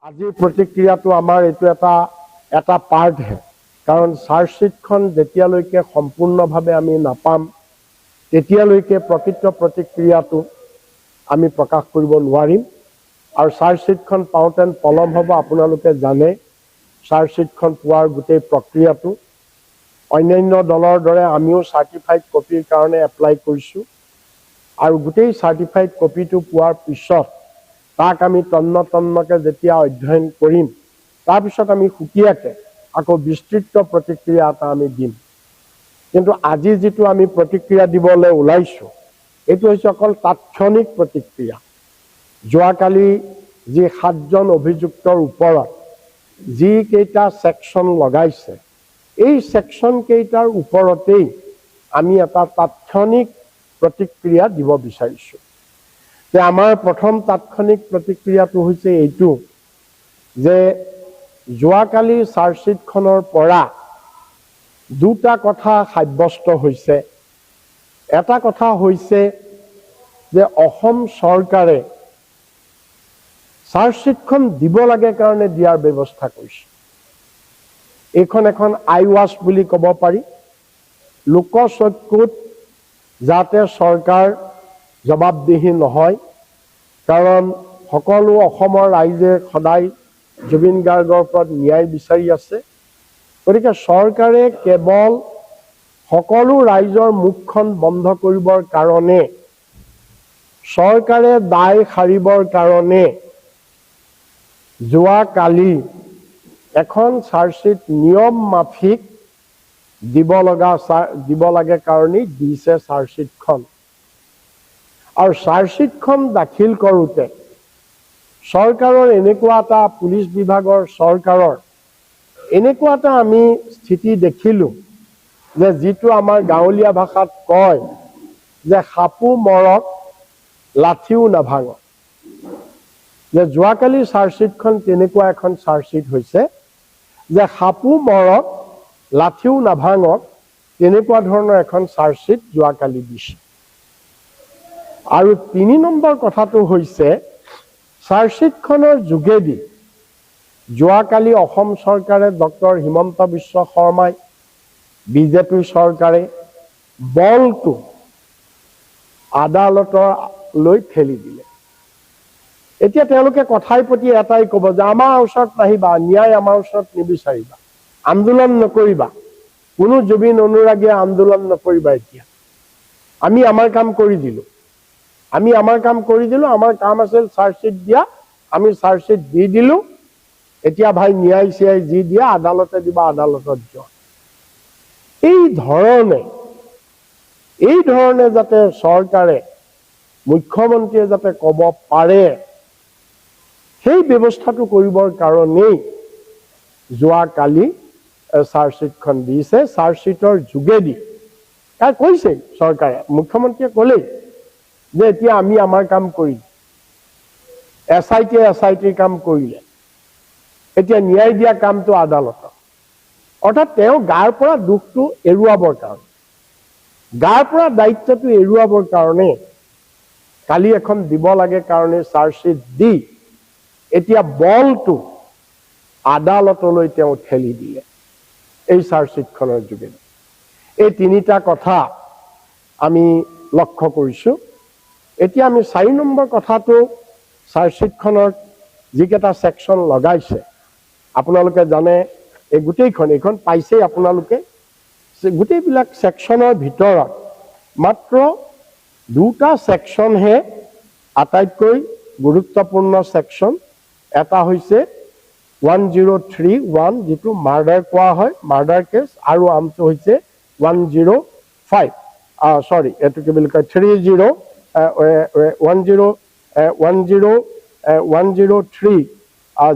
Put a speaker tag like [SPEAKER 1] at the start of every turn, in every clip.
[SPEAKER 1] আজিৰ প্ৰতিক্ৰিয়াটো আমাৰ এইটো এটা পাৰ্টহে, কাৰণ চাৰ্জশ্বিটখন যেতিয়ালৈকে সম্পূৰ্ণভাৱে আমি নাপাম তেতিয়ালৈকে প্ৰকৃত প্ৰতিক্ৰিয়াটো আমি প্ৰকাশ কৰিব নোৱাৰিম। আৰু চাৰ্জশ্বিটখন পাওঁতেন পলম হ'ব। আপোনালোকে জানে চাৰ্জশ্বিটখন পোৱাৰ গোটেই প্ৰক্ৰিয়াটো। অন্যান্য দলৰ দৰে আমিও চাৰ্টিফাইড কপিৰ কাৰণে এপ্লাই কৰিছোঁ, আৰু গোটেই চাৰ্টিফাইড কপিটো পোৱাৰ পিছত তাক আমি তন্নতন্নকৈ যেতিয়া অধ্যয়ন কৰিম, তাৰপিছত আমি সুকীয়াকৈ আকৌ বিস্তৃত প্ৰতিক্ৰিয়া এটা আমি দিম। কিন্তু আজি যিটো আমি প্ৰতিক্ৰিয়া দিবলৈ ওলাইছোঁ, এইটো হৈছে অকল তাৎক্ষণিক প্ৰতিক্ৰিয়া। যোৱাকালি যি 7জন অভিযুক্তৰ ওপৰত যিকেইটা ছেকশ্যন লগাইছে, এই ছেকশ্যন কেইটাৰ ওপৰতেই আমি এটা তাৎক্ষণিক প্ৰতিক্ৰিয়া দিব বিচাৰিছোঁ। যে আমাৰ প্ৰথম তাৎক্ষণিক প্ৰতিক্ৰিয়াটো হৈছে এইটো যে যোৱাকালি চাৰ্জশ্বিটখনৰ পৰা দুটা কথা সাব্যস্ত হৈছে। এটা কথা হৈছে যে অসম চৰকাৰে চাৰ্জশ্বিটখন দিব লাগে কাৰণে দিয়াৰ ব্যৱস্থা কৰিছে। এইখন এখন আইৱাছ বুলি ক'ব পাৰি। লোকচক্ষুত যাতে চৰকাৰ জবাবদিহি নহয়, কাৰণ সকলো অসমৰ ৰাইজে সদায় জুবিন গাৰ্গৰ ওপৰত ন্যায় বিচাৰি আছে। গতিকে চৰকাৰে কেৱল সকলো ৰাইজৰ মুখখন বন্ধ কৰিবৰ কাৰণে, চৰকাৰে দায় সাৰিবৰ কাৰণে যোৱাকালি এখন চাৰ্জশ্বিট নিয়ম মাফিক দিব লাগে কাৰণেই দিছে চাৰ্জশ্বিটখন। আৰু চাৰ্জশ্বিটখন দাখিল কৰোঁতে চৰকাৰৰ এনেকুৱা এটা, পুলিচ বিভাগৰ চৰকাৰৰ এনেকুৱা এটা আমি স্থিতি দেখিলোঁ যে যিটো আমাৰ গাঁৱলীয়া ভাষাত কয় যে সাপো মৰক লাঠিও নাভাঙক। যে যোৱাকালি চাৰ্জশ্বিটখন তেনেকুৱা এখন চাৰ্জশ্বিট হৈছে যে সাপো মৰক লাঠিও নাভাঙক, তেনেকুৱা ধৰণৰ এখন চাৰ্জশ্বিট যোৱাকালি দিছে। আৰু 3 নম্বৰ কথাটো হৈছে চাৰ্জশ্বিটখনৰ যোগেদি যোৱাকালি অসম চৰকাৰে, ডক্টৰ হিমন্ত বিশ্ব শৰ্মাই, বিজেপি চৰকাৰে বলটো আদালতলৈ ঠেলি দিলে। এতিয়া তেওঁলোকে কথাই প্ৰতি এটাই ক'ব যে আমাৰ ওচৰত নাহিবা, ন্যায় আমাৰ ওচৰত নিবিচাৰিবা, আন্দোলন নকৰিবা, কোনো জুবিন অনুৰাগীয়ে আন্দোলন নকৰিবা। এতিয়া আমি আমাৰ কাম কৰি দিলোঁ, আমাৰ কাম আছিল চাৰ্জশ্বিট দিয়া, আমি চাৰ্জশ্বিট দি দিলোঁ। এতিয়া ভাই ন্যায় চিয়াই যি দিয়া আদালতে দিবা, আদালতত যোৱা। এই ধৰণে যাতে চৰকাৰে, মুখ্যমন্ত্ৰীয়ে যাতে ক'ব পাৰে, সেই ব্যৱস্থাটো কৰিবৰ কাৰণেই যোৱাকালি চাৰ্জশ্বিটখন দিছে। চাৰ্জশ্বিটৰ যোগেদি কৈছে চৰকাৰে, মুখ্যমন্ত্ৰীয়ে ক'লেই যে এতিয়া আমি আমাৰ কাম কৰিম, SITৰ কাম কৰিলে, এতিয়া ন্যায় দিয়া কামটো আদালতৰ। অৰ্থাৎ তেওঁ গাৰ পৰা দুখটো এৰুৱাবৰ কাৰণে, গাৰ পৰা দায়িত্বটো এৰুৱাবৰ কাৰণে কালি এখন দিব লাগে কাৰণে চাৰ্জশ্বিট দি এতিয়া বলটো আদালতলৈ তেওঁ ঠেলি দিলে এই চাৰ্জশ্বিটখনৰ যোগেদি। এই 3টা কথা আমি লক্ষ্য কৰিছোঁ। এতিয়া আমি 4 নম্বৰ কথাটো, চাৰ্জশ্বিটখনৰ যিকেইটা ছেকশ্যন লগাইছে, আপোনালোকে জানে এই এইখন পাইছেই আপোনালোকে। গোটেইবিলাক ছেকশ্যনৰ ভিতৰত মাত্ৰ 2টা ছেকশ্যনহে আটাইতকৈ গুৰুত্বপূৰ্ণ ছেকশ্যন। এটা হৈছে 1031, যিটো মাৰ্ডাৰ কোৱা হয়, মাৰ্ডাৰ কেছ, আৰু আনটো হৈছে 103,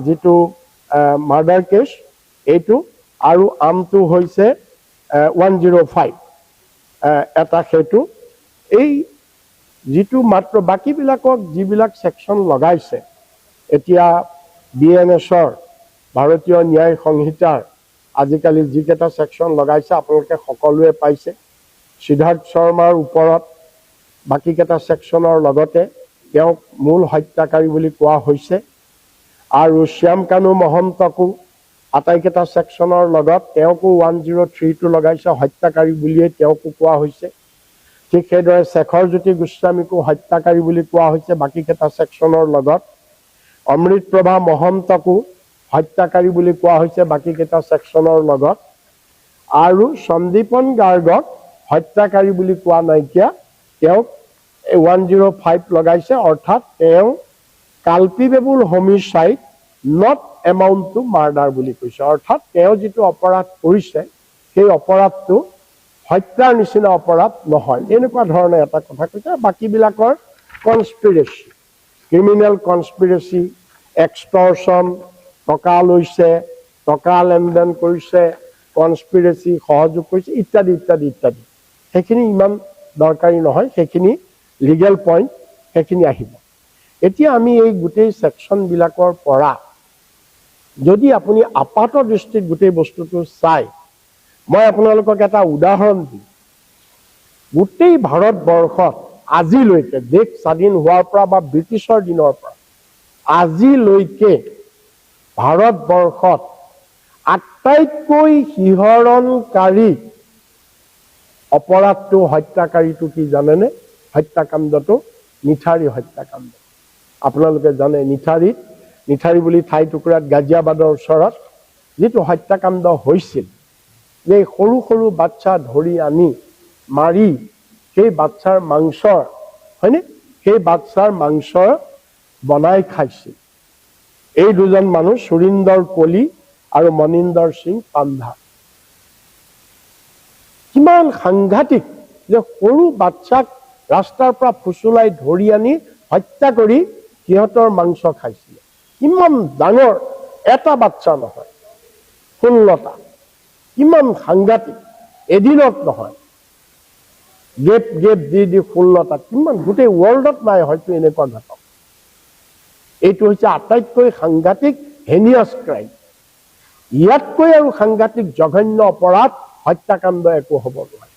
[SPEAKER 1] যিটো মাৰ্ডাৰ কেছ, এইটো, আৰু আমটো হৈছে 105 এটা, সেইটো। এই যিটো মাত্ৰ বাকীবিলাকক যিবিলাক ছেকশ্যন লগাইছে, এতিয়া BNSৰ, ভাৰতীয় ন্যায় সংহিতাৰ আজিকালি যিকেইটা ছেকশ্যন লগাইছে আপোনালোকে সকলোৱে পাইছে। সিদ্ধাৰ্থ শৰ্মাৰ ওপৰত বাকীকেইটা ছেকশ্যনৰ লগতে তেওঁক মূল হত্যাকাৰী বুলি কোৱা হৈছে। আৰু শ্যাম কানু মহন্তকো আটাইকেইটা ছেকশ্যনৰ লগত তেওঁকো 103টো লগাইছে, হত্যাকাৰী বুলিয়ে তেওঁকো কোৱা হৈছে। ঠিক সেইদৰে শেখৰ জ্যোতি গোস্বামীকো হত্যাকাৰী বুলি কোৱা হৈছে বাকীকেইটা ছেকশ্যনৰ লগত। অমৃতপ্ৰভা মহন্তকো হত্যাকাৰী বুলি কোৱা হৈছে বাকীকেইটা ছেকশ্যনৰ লগত। আৰু সন্দীপন গাৰ্গক হত্যাকাৰী বুলি কোৱা নাইকিয়া, তেওঁক 105 লগাইছে, অৰ্থাৎ তেওঁ কাল্পিবেবল homicide not amount two murder বুলি কৈছে। অৰ্থাৎ তেওঁ যিটো অপৰাধ কৰিছে সেই অপৰাধটো হত্যাৰ নিচিনা অপৰাধ নহয়, এনেকুৱা ধৰণে এটা কথা কৈছে। বাকীবিলাকৰ কনস্পিৰেচি, ক্ৰিমিনেল কনস্পিৰেচি, এক্সটৰ্চন, টকা লৈছে, টকা লেনদেন কৰিছে, কনস্পিৰেচি, সহযোগ কৰিছে ইত্যাদি ইত্যাদি ইত্যাদি, সেইখিনি ইমান দৰকাৰী নহয়, সেইখিনি লিগেল পইণ্ট, সেইখিনি আহিব। এতিয়া আমি এই গোটেই ছেকশ্যনবিলাকৰ পৰা যদি আপুনি আপাত দৃষ্টিত গোটেই বস্তুটো চাই, মই আপোনালোকক এটা উদাহৰণ দিম। গোটেই ভাৰতবৰ্ষত আজিলৈকে দেশ স্বাধীন হোৱাৰ পৰা বা ব্ৰিটিছৰ দিনৰ পৰা আজিলৈকে ভাৰতবৰ্ষত আটাইতকৈ শিহৰণকাৰী অপৰাধটো হত্যাকাৰীটো কি জানেনে? হত্যাকাণ্ডটো নিঠাৰী হত্যাকাণ্ড। আপোনালোকে জানে নিঠাৰী বুলি ঠাই টুকুৰাত গাজিয়াবাদৰ ওচৰত যিটো হত্যাকাণ্ড হৈছিল, যে সৰু সৰু বাচ্চা ধৰি আনি মাৰি সেই বাচ্চাৰ মাংসৰ, হয়নে, সেই বাচ্চাৰ মাংস বনাই খাইছিল এই দুজন মানুহ, সুৰিন্দৰ কলি আৰু মনিন্দৰ সিং পান্ধা। কিমান সাংঘাতিক যে সৰু বাচ্চাক ৰাস্তাৰ পৰা ফুচুলাই ধৰি আনি হত্যা কৰি সিহঁতৰ মাংস খাইছিলে। কিমান ডাঙৰ এটা বাচ্চা নহয়, 16টা, কিমান সাংঘাতিক, এদিনত নহয়, গেপ গেপ দি 16টা, কিমান গোটেই ৱৰ্ল্ডত নাই হয়তো এনেকুৱা ঘটক। এইটো হৈছে আটাইতকৈ সাংঘাতিক হেনিয়াছ ক্ৰাইম। ইয়াতকৈ আৰু সাংঘাতিক জঘন্য অপৰাধ হত্যাকাণ্ড একো হ'ব নোৱাৰে।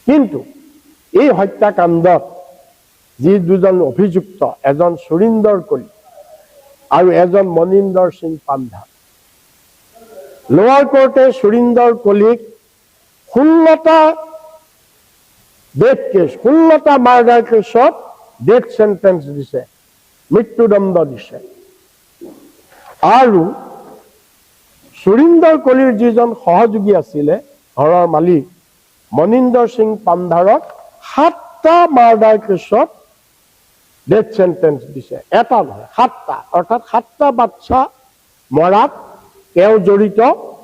[SPEAKER 1] কিন্তু এই হত্যাকাণ্ডত যি দুজন অভিযুক্ত, এজন সুৰিন্দৰ কলি আৰু এজন মনিন্দৰ সিং পান্ধা, লোৱাৰ কোৰ্টে সুৰিন্দৰ কলিক 16টা ডেথ কেছ, 16টা মাৰ্ডাৰ কেছত ডেথ চেণ্টেন্স দিছে, মৃত্যুদণ্ড দিছে। আৰু সুৰিন্দৰ কলিৰ যিজন সহযোগী আছিলে, ঘৰৰ মালিক মনিন্দৰ সিং পান্ধাৰক 7টা মাৰ্ডাৰ কেছত ডেথ চেণ্টেন্স দিছে, এটা নহয় 7টা, অৰ্থাৎ 7টা বাচ্চা মৰাত তেওঁ জড়িত।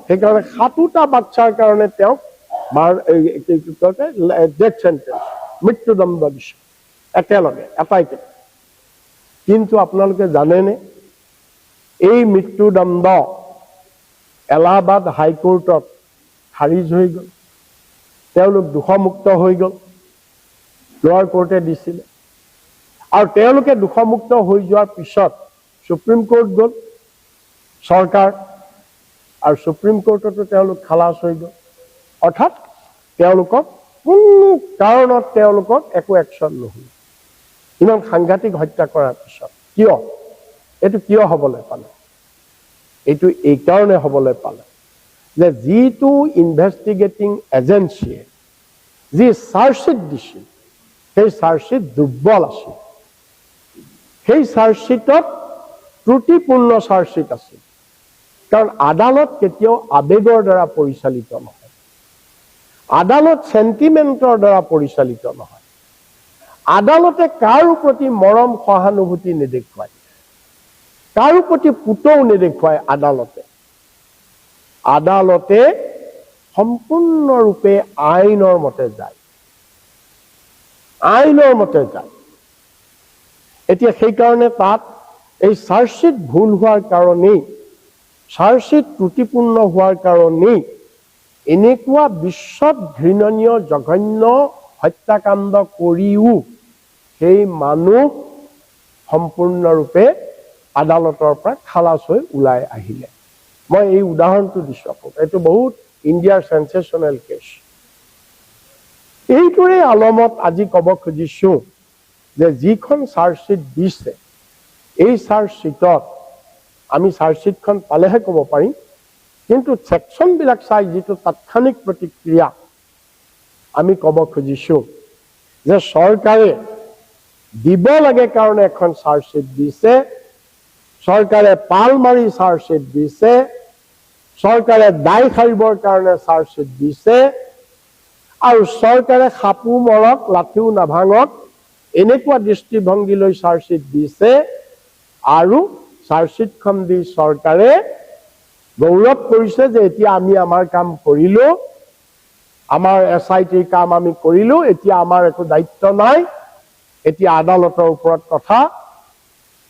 [SPEAKER 1] সেইকাৰণে 7টা বাচ্চাৰ কাৰণে তেওঁক ডেথ চেণ্টেন্স, মৃত্যুদণ্ড দিছে একেলগে, এটাইকে। কিন্তু আপোনালোকে জানেনে, এই মৃত্যুদণ্ড এলাহাবাদ হাইকোৰ্টত খাৰিজ হৈ গ'ল, তেওঁলোক দোষমুক্ত হৈ গ'ল, লোৱাৰ কোৰ্টে দিছিলে। আৰু তেওঁলোকে দোষমুক্ত হৈ যোৱাৰ পিছত সুপ্ৰিম কোৰ্ট গ'ল, চৰকাৰ, আৰু সুপ্ৰিম কোৰ্টতো তেওঁলোক খালাচ হৈ গ'ল। অৰ্থাৎ তেওঁলোকক কোনো কাৰণত তেওঁলোকক একো একশ্যন নহ'ল, ইমান সাংঘাতিক হত্যা কৰাৰ পিছত। কিয়? এইটো কিয় হ'বলৈ পালে? এইটো এই কাৰণে হ'বলৈ পালে যে যিটো ইনভেষ্টিগেটিং এজেঞ্চিয়ে যি চাৰ্জশ্বিট দিছিল, সেই চাৰ্জশ্বিট দুৰ্বল আছিল। সেই চাৰ্জশ্বিটত ত্ৰুটিপূৰ্ণ চাৰ্জশ্বিট আছিল। কাৰণ আদালত কেতিয়াও আবেগৰ দ্বাৰা পৰিচালিত নহয়, আদালত চেণ্টিমেণ্টৰ দ্বাৰা পৰিচালিত নহয়। আদালতে কাৰো প্ৰতি মৰম সহানুভূতি নেদেখুৱায়, কাৰো প্ৰতি পুতৌ নেদেখুৱায়। আদালতে সম্পূৰ্ণৰূপে আইনৰ মতে যায়, আইনৰ মতে যায়। এতিয়া সেইকাৰণে তাত এই চাৰ্জশ্বিট ভুল হোৱাৰ কাৰণেই, চাৰ্জশ্বিট ত্ৰুটিপূৰ্ণ হোৱাৰ কাৰণেই এনেকুৱা বিশ্বত ঘৃণনীয় জঘন্য হত্যাকাণ্ড কৰিও সেই মানুহ সম্পূৰ্ণৰূপে আদালতৰ পৰা খালাচ হৈ ওলাই আহিলে। মই এই উদাহৰণটো দিছোঁ আপোনাক, এইটো বহুত ইণ্ডিয়াৰ চেনচেশ্যনেল কেছ। এইটোৰে আলমত আজি ক'ব খুজিছোঁ যে যিখন চাৰ্জশ্বিট দিছে, এই চাৰ্জশ্বিটত আমি চাৰ্জশ্বিটখন পালেহে ক'ব পাৰিম। কিন্তু ছেকশ্যনবিলাক চাই যিটো তাৎক্ষণিক প্ৰতিক্ৰিয়া আমি ক'ব খুজিছোঁ যে চৰকাৰে দিব লাগে কাৰণে এখন চাৰ্জশ্বিট দিছে, চৰকাৰে পাল মাৰি চাৰ্জশ্বিট দিছে, চৰকাৰে দায় সাৰিবৰ কাৰণে চাৰ্জশ্বিট দিছে, আৰু চৰকাৰে সাপো মৰক লাঠিও নাভাঙক এনেকুৱা দৃষ্টিভংগীলৈ চাৰ্জশ্বিট দিছে। আৰু চাৰ্জশ্বিটখন দি চৰকাৰে গৌৰৱ কৰিছে যে এতিয়া আমি আমাৰ কাম কৰিলোঁ, আমাৰ SITৰ কাম আমি কৰিলোঁ, এতিয়া আমাৰ একো দায়িত্ব নাই, এতিয়া আদালতৰ ওপৰত কথা।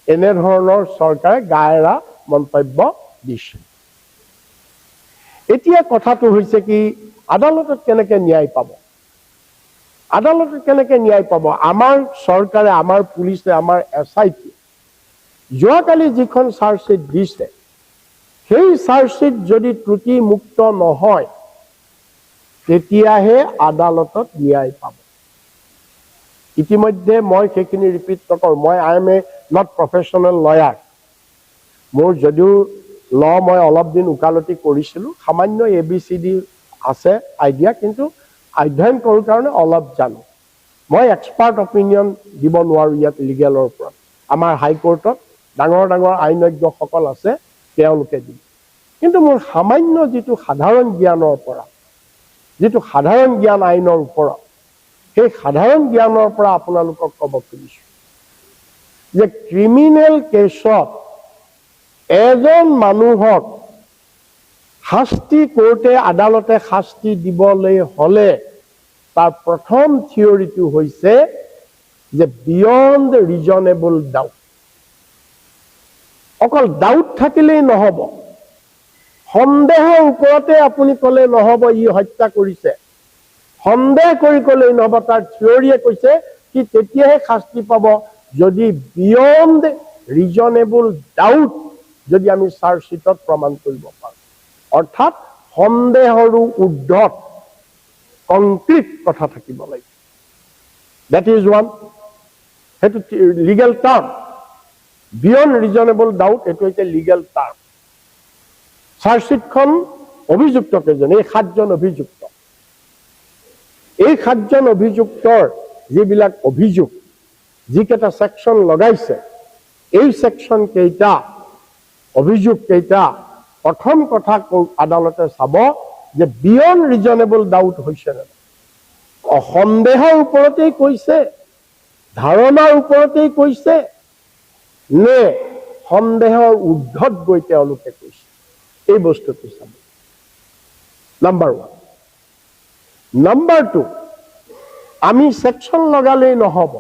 [SPEAKER 1] এনেধৰণৰ চৰকাৰে গা এৰা মন্তব্য দিছে। এতিয়া কথাটো হৈছে কি, আদালতত কেনেকে ন্যায় পাব? আদালতত কেনেকে ন্যায় পাব? আমাৰ চৰকাৰে, আমাৰ পুলিচে, আমাৰ SIT যোৱাকালি যিখন চাৰ্জশ্বিট দিছে, সেই চাৰ্জশ্বিট যদি ত্ৰুটিমুক্ত নহয় তেতিয়াহে আদালতত ন্যায় পাব। ইতিমধ্যে মই সেইখিনি ৰিপিট নকৰোঁ। মই I am a not professional lawyer. মোৰ যদিও মই অলপ দিন ওকালতি কৰিছিলোঁ, সামান্য ABCD আছে আইডিয়া, কিন্তু অধ্যয়ন কৰোঁ কাৰণে অলপ জানো। মই এক্সপাৰ্ট অপিনিয়ন দিব নোৱাৰোঁ ইয়াত লিগেলৰ ওপৰত। আমাৰ হাইকোৰ্টত ডাঙৰ ডাঙৰ আইনজ্ঞসকল আছে, তেওঁলোকে দিব। কিন্তু মোৰ সামান্য যিটো সাধাৰণ জ্ঞানৰ পৰা, যিটো সাধাৰণ জ্ঞান আইনৰ ওপৰত, সেই সাধাৰণ জ্ঞানৰ পৰা আপোনালোকক ক'ব খুজিছোঁ যে ক্ৰিমিনেল কেছত এজন মানুহক শাস্তি কোৰ্টে, আদালতে শাস্তি দিবলৈ হ'লে তাৰ প্ৰথম থিয়ৰিটো হৈছে যে বিয়ণ্ড ৰিজনেবল ডাউট। অকল ডাউট থাকিলেই নহ'ব, সন্দেহৰ ওপৰতে আপুনি ক'লে নহ'ব ই হত্যা কৰিছে, সন্দেহ কৰি ক'লেই নহ'ব। তাৰ থিয়ৰিয়ে কৈছে কি তেতিয়াহে শাস্তি পাব যদি বিয়ণ্ড ৰিজনেবল ডাউট যদি আমি চাৰ্জশ্বিটত প্ৰমাণ কৰিব পাৰোঁ। অৰ্থাৎ সন্দেহৰো ঊৰ্ধত কংক্ৰিট কথা থাকিব লাগিব। দেট ইজ ওৱান, সেইটো legal term. Beyond reasonable doubt এইটো হৈছে লিগেল টাৰ্ম। চাৰ্জশ্বিটখন অভিযুক্ত কেইজন, এই 7জন অভিযুক্ত, এই 7জন অভিযুক্তৰ যিবিলাক অভিযোগ, যিকেইটা ছেকশ্যন লগাইছে, এই ছেকশ্যন কেইটা, অভিযোগ কেইটা, প্ৰথম কথা আদালতে চাব যে বিয়ণ্ড ৰিজনেবল ডাউট হৈছে নে। সন্দেহৰ ওপৰতেই কৈছে, ধাৰণাৰ ওপৰতেই কৈছে, নে সন্দেহৰ ঊৰ্ধত গৈ তেওঁলোকে কৈছে, এই বস্তুটো চাব। নাম্বাৰ 1। নাম্বাৰ 2, আমি ছেকশ্যন লগালেই নহ'ব।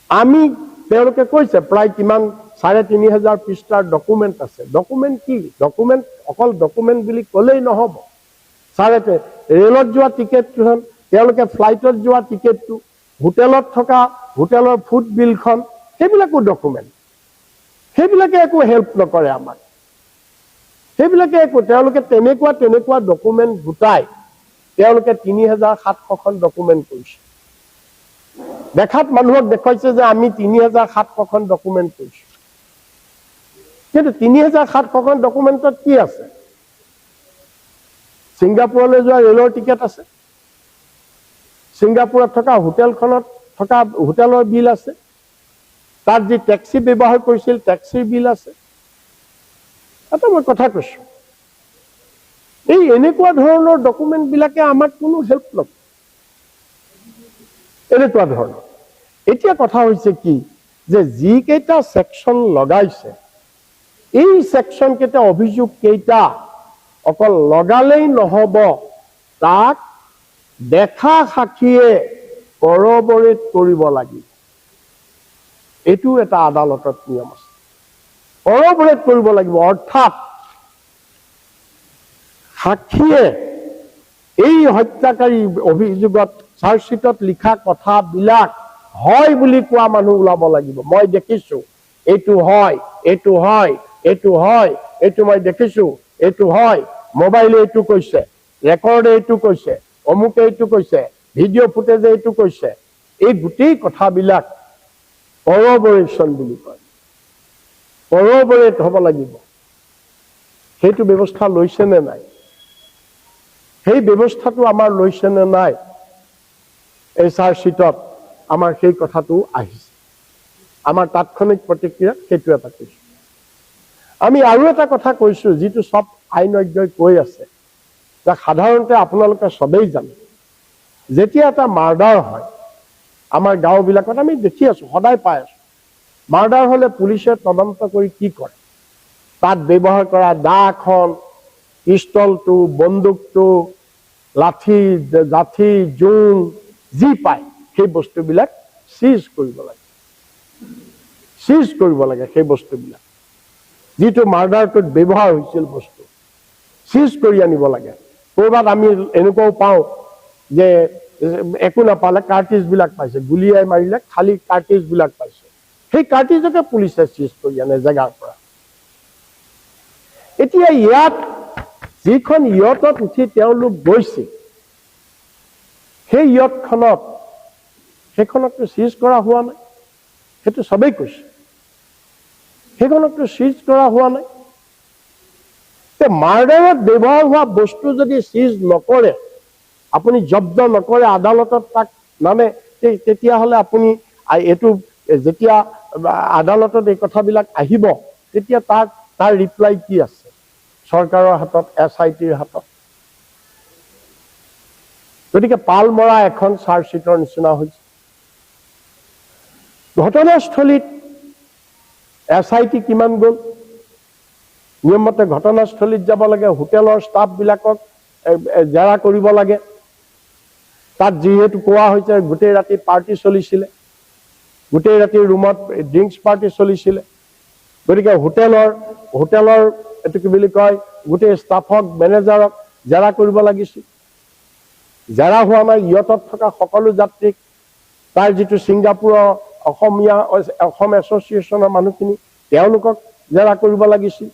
[SPEAKER 1] আমি, তেওঁলোকে কৈছে প্ৰায় কিমান 3500 পৃষ্ঠাৰ ডকুমেণ্ট আছে। ডকুমেণ্ট কি? ডকুমেণ্ট অকল ডকুমেণ্ট বুলি ক'লেই নহ'ব। ৰেলত যোৱা টিকেটখন, তেওঁলোকে ফ্লাইটত যোৱা টিকেটটো, হোটেলত থকা হোটেলৰ ফুড বিলখন, সেইবিলাকো ডকুমেণ্ট। সেইবিলাকে একো হেল্প নকৰে আমাক। সেইবিলাকে একো, তেওঁলোকে তেনেকুৱা ডকুমেণ্ট গোটাই তেওঁলোকে 3700খন ডকুমেণ্ট কৰিছে। দেখাত মানুহক দেখুৱাইছে যে আমি 3700খন ডকুমেণ্ট কৰিছোঁ। কিন্তু 3700খন ডকুমেণ্টত কি আছে? ছিংগাপুৰলৈ যোৱা ৰেলৰ টিকেট আছে, ছিংগাপুৰত থকা হোটেলখনত থকা হোটেলৰ বিল আছে, তাত যি টেক্সি ব্যৱহাৰ কৰিছিল টেক্সিৰ বিল আছে। এটা মই কথা কৈছোঁ, এই এনেকুৱা ধৰণৰ ডকুমেণ্টবিলাকে আমাক কোনো হেল্প নকৰে। এনেকুৱা ধৰণৰ। এতিয়া কথা হৈছে কি যে যিকেইটা ছেকশ্যন লগাইছে, এই ছেকশ্যন কেইটা, অভিযোগ কেইটা অকল লগালেই নহ'ব, তাক দেখা সাক্ষীয়ে কৰবৰেট কৰিব লাগিব। এইটো এটা আদালতত নিয়ম আছে, কৰবৰেট কৰিব লাগিব। অৰ্থাৎ সাক্ষীয়ে এই হত্যাকাৰী অভিযোগত চাৰ্জশ্বিটত লিখা কথাবিলাক হয় বুলি কোৱা মানুহ ওলাব লাগিব। মই দেখিছোঁ, এইটো হয়, এইটো হয়, এইটো হয়, এইটো মই দেখিছোঁ, এইটো হয়, মোবাইলে এইটো কৈছে, ৰেকৰ্ডে এইটো কৈছে, অমুকে এইটো কৈছে, ভিডিঅ' ফুটেজে এইটো কৈছে। এই গোটেই কথাবিলাক কৰবৰেশ্যন বুলি কয়। কৰ'বৰেট হ'ব লাগিব, সেইটো ব্যৱস্থা লৈছে নে নাই? সেই ব্যৱস্থাটো আমাৰ লৈছে নে নাই? এই চাৰ্জশ্বিটত আমাৰ সেই কথাটো আহিছে। আমাৰ তাৎক্ষণিক প্ৰতিক্ৰিয়া সেইটো এটা কৈছো। আমি আৰু এটা কথা কৈছো, যিটো সব আইনজ্ঞই কৈ আছে, যে সাধাৰণতে আপোনালোকে সবেই জানে, যেতিয়া এটা মাৰ্ডাৰ হয়, আমাৰ গাঁওবিলাকত আমি দেখি আছো, সদায় পাই আছো, মাৰ্ডাৰ হলে পুলিচে তদন্ত কৰি কি কৰে? তাত ব্যৱহাৰ কৰা দাখন, পিষ্টলটো, বন্দুকটো, লাঠি, জাঠি, জোং যি পায় সেই বস্তুবিলাক সিজ কৰিব লাগে। সিজ কৰিব লাগে সেই বস্তুবিলাক, যিটো মাৰ্ডাৰটোত ব্যৱহাৰ হৈছিল বস্তু সিজ কৰি আনিব লাগে। ক'ৰবাত আমি এনেকুৱাও পাওঁ যে একো নাপালে কাৰ্টিজবিলাক পাইছে, গুলিয়াই মাৰিলে খালি কাৰ্টিজবিলাক পাইছে, সেই কাৰ্টিজকে পুলিচে সিজ কৰি আনে জেগাৰ পৰা। এতিয়া ইয়াত যিখন ইয়টত উঠি তেওঁলোক গৈছে, সেই ইয়টখনত সেইখনকতো সিজ কৰা হোৱা নাই, সেইটো সবেই কৈছে, সেইখনকতো সিজ কৰা হোৱা নাই। মাৰ্ডাৰত ব্যৱহাৰ হোৱা বস্তু যদি সিজ নকৰে, আপুনি জব্দ নকৰে, আদালতত তাক মানে, তেতিয়াহ'লে আপুনি এইটো যেতিয়া আদালতত এই কথাবিলাক আহিব, তেতিয়া তাৰ ৰিপ্লাই কি আছে? চৰকাৰৰ হাতত, SITৰ হাতত। গতিকে পাল মৰা এখন চাৰ্জশ্বিটৰ নিচিনা হৈছে। ঘটনাস্থলীত SIT কিমান গ'ল? নিয়মমতে ঘটনাস্থলীত যাব লাগে, হোটেলৰ ষ্টাফবিলাকক জেৰা কৰিব লাগে। তাত যিহেতু কোৱা হৈছে গোটেই ৰাতি পাৰ্টি চলিছিলে, গোটেই ৰাতি ৰুমত ড্ৰিংকছ পাৰ্টি চলিছিলে, গতিকে হোটেলৰ এইটো কি বুলি কয়, গোটেই ষ্টাফক, মেনেজাৰক জেৰা কৰিব লাগিছিল। জেৰা হোৱা নাই। ইয়টত থকা সকলো যাত্ৰীক, তাৰ যিটো ছিংগাপুৰৰ অসম এছ'চিয়েশ্যনৰ মানুহখিনি, তেওঁলোকক জেৰা কৰিব লাগিছিল।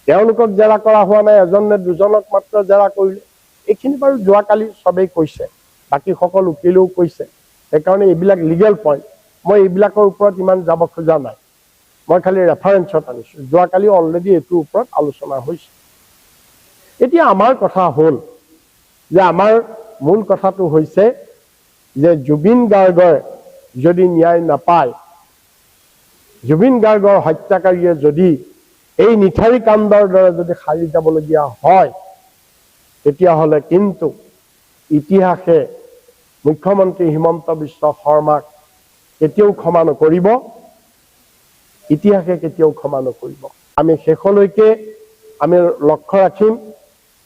[SPEAKER 1] তেওঁলোকক জেৰা কৰা হোৱা নাই, এজন নে দুজনক মাত্ৰ জেৰা কৰিলে। এইখিনি বাৰু যোৱাকালি সবেই কৈছে, বাকী সকলো উকিলেও কৈছে। সেইকাৰণে এইবিলাক লিগেল পইণ্ট, মই এইবিলাকৰ ওপৰত ইমান যাব খোজা নাই, মই খালি ৰেফাৰেঞ্চত আনিছো। যোৱাকালি অলৰেডি এইটোৰ ওপৰত আলোচনা হৈছে। এতিয়া আমাৰ কথা হ'ল যে, আমাৰ মূল কথাটো হৈছে যে জুবিন গাৰ্গৰ যদি ন্যায় নাপায়, জুবিন গাৰ্গৰ হত্যাকাৰীয়ে যদি এই নিঠাৰী কাণ্ডৰ দৰে যদি সাৰি যাবলগীয়া হয়, তেতিয়াহ'লে কিন্তু ইতিহাসে মুখ্যমন্ত্ৰী হিমন্ত বিশ্ব শৰ্মাক কেতিয়াও ক্ষমা নকৰিব, ইতিহাসে কেতিয়াও ক্ষমা নকৰিব। আমি শেষলৈকে আমি লক্ষ্য ৰাখিম,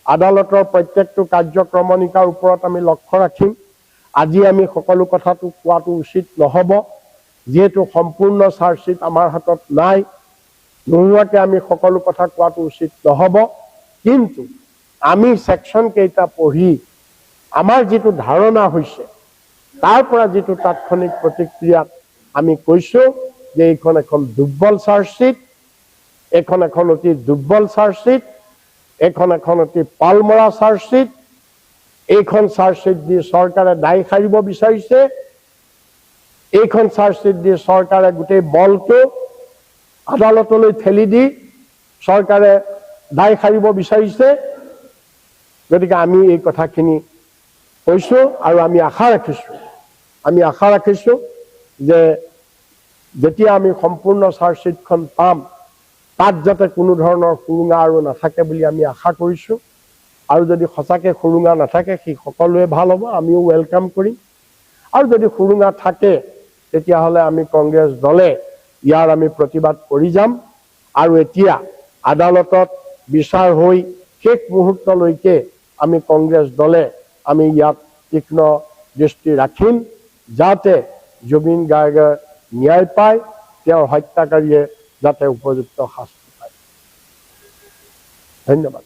[SPEAKER 1] আদালতৰ প্ৰত্যেকটো কাৰ্যক্ৰমণিকাৰ ওপৰত আমি লক্ষ্য ৰাখিম। আজি আমি সকলো কথাটো কোৱাটো উচিত নহ'ব, যিহেতু সম্পূৰ্ণ চাৰ্জশ্বিট আমাৰ হাতত নাই, নোহোৱাকৈ আমি সকলো কথা কোৱাটো উচিত নহ'ব। কিন্তু আমি ছেকশ্যন কেইটা পঢ়ি আমাৰ যিটো ধাৰণা হৈছে, তাৰ পৰা যিটো তাৎক্ষণিক প্ৰতিক্ৰিয়াত আমি কৈছো যে এইখন এখন দুৰ্বল চাৰ্জশ্বিট, এইখন এখন অতি দুৰ্বল চাৰ্জশ্বিট, এইখন এখন অতি পালমৰা চাৰ্জশ্বিট। এইখন চাৰ্জশ্বিট দি চৰকাৰে দায় সাৰিব বিচাৰিছে, এইখন চাৰ্জশ্বিট দি চৰকাৰে গোটেই বলটো আদালতলৈ ঠেলি দি চৰকাৰে দায় সাৰিব বিচাৰিছে। গতিকে আমি এই কথাখিনি কৈছো আৰু আমি আশা ৰাখিছো যে যেতিয়া আমি সম্পূৰ্ণ চাৰ্জশ্বিটখন পাম, তাত যাতে কোনো ধৰণৰ সুৰুঙা আৰু নাথাকে বুলি আমি আশা কৰিছো। আৰু যদি সঁচাকৈ সুৰুঙা নাথাকে, সি সকলোৱে ভাল হ'ব, আমিও ৱেলকাম কৰিম। আৰু যদি সুৰুঙা থাকে, তেতিয়াহ'লে আমি কংগ্ৰেছ দলে ইয়াৰ আমি প্ৰতিবাদ কৰি যাম। আৰু এতিয়া আদালতত বিচাৰ হৈ শেষ মুহূৰ্তলৈকে আমি কংগ্ৰেছ দলে আমি ইয়াত তীক্ষ্ণ দৃষ্টি ৰাখিম, যাতে জুবিন গাৰ্গে ন্যায় পায়, তেওঁৰ হত্যাকাৰীয়ে যাতে উপযুক্ত শাস্তি পায়। ধন্যবাদ।